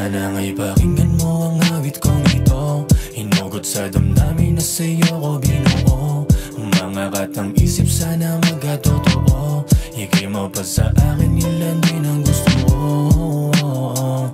sana nga'y pakinggan mo ang awit kong ito. Hinugot sa damdamin na sa'yo ko binuo. Umangat ang isip, sana magkatotoo. Ika'y mapa sa akin, ilan din ang gusto mo.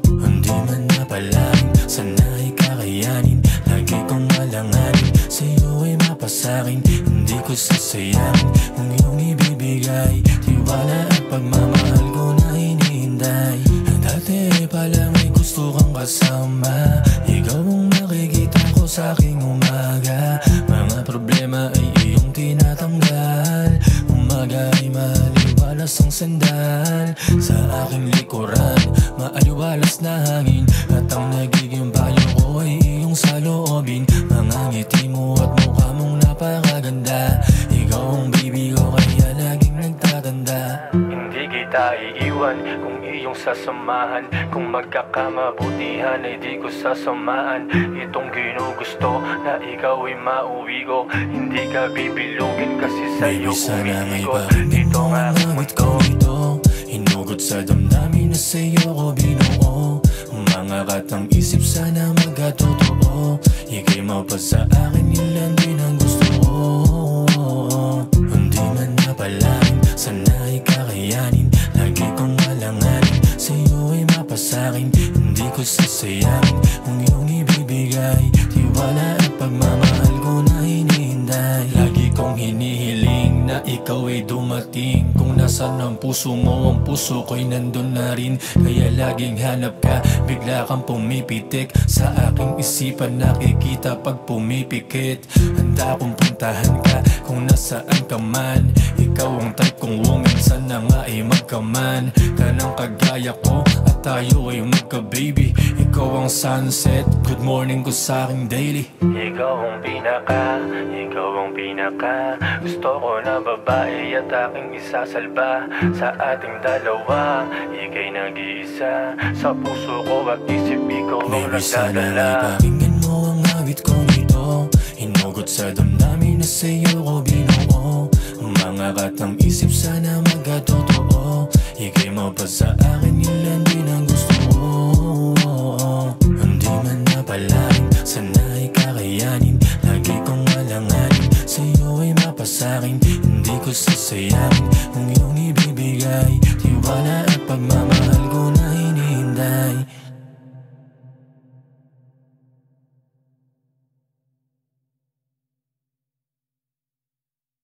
Hindi man napalain, sana'y kakayanin. Lagi kong malanganin, sa'yo ay mapasakin. Hindi ko sasayangin kung iyong ibibigay. Tiwala at pagmamahal ko na hinihintay. Dati pala may gusto kang kasama. Ikaw ang makikita ko sa aking umaga. Mga problema ay iyong tinatanggal. Umaga ay maaliwalas ang sandal. Sa aking likuran, maaliwalas na hangin. At ang nagiging payo ko ay iyong saloobin. Mga ngiti mo at mukha mong napakaganda. Ikaw ang baby ko kaya laging nagtatanda. Hindi kita iiwan kung iyong sasamahan. Kung magkakamabutihan ay di ko sasamaan. Itong ginugusto na ikaw ay mauwi ko. Hindi ka bibilugin kasi sa'yo umiikot. Dito nga ang mundo. Hinugot sa damdamin na sa'yo ko binuo. Umangat ang isip, sana magkatotoo. Ika'y mapa sa akin, ilan din ang gusto ko. Hindi man napalain, sana'y kakayanin. Lagi kong malanganin, sa'yo ay mapasakin. Hindi ko sasayangin kung iyong ibibigay. Tiwala at pagmamahal ko na hinihintay. Lagi kong hinihiling na ikaw ay dumating. Kung nasan ang puso mo, ang puso ko'y nandun na rin. Kaya laging hanap ka, bigla kang pumipitik. Sa aking isipan nakikita pag pumipikit. Handa kong puntahan ka kung nasaan ka man. Ikaw ang type kong woman, sana nga ay magkaman. Kanang kagaya ko at tayo ay magka-baby. Ikaw ang sunset, good morning ko sa aking daily. Ikaw ang pinaka, ikaw ang pinaka. Gusto ko na babae at aking isasalba. Sa ating dalawa, ika'y nag-iisa. Sa puso ko at isip, ikaw ang nagdadala. Baby, sana ay pakinggan mo ang awit kong ito. Hinugot sa damdamin na sa'yo ko binuo. Umangat ang isip, sana magkatotoo. Ika'y mapa sa akin, ilan din ang gusto mo. Hindi man napalain, sana'y kakayanin. Lagi kong malanganin, sa'yo ay mapasakin. Hindi ko sasayangin kung iyong ibibigay. Tiwala at pagmamahal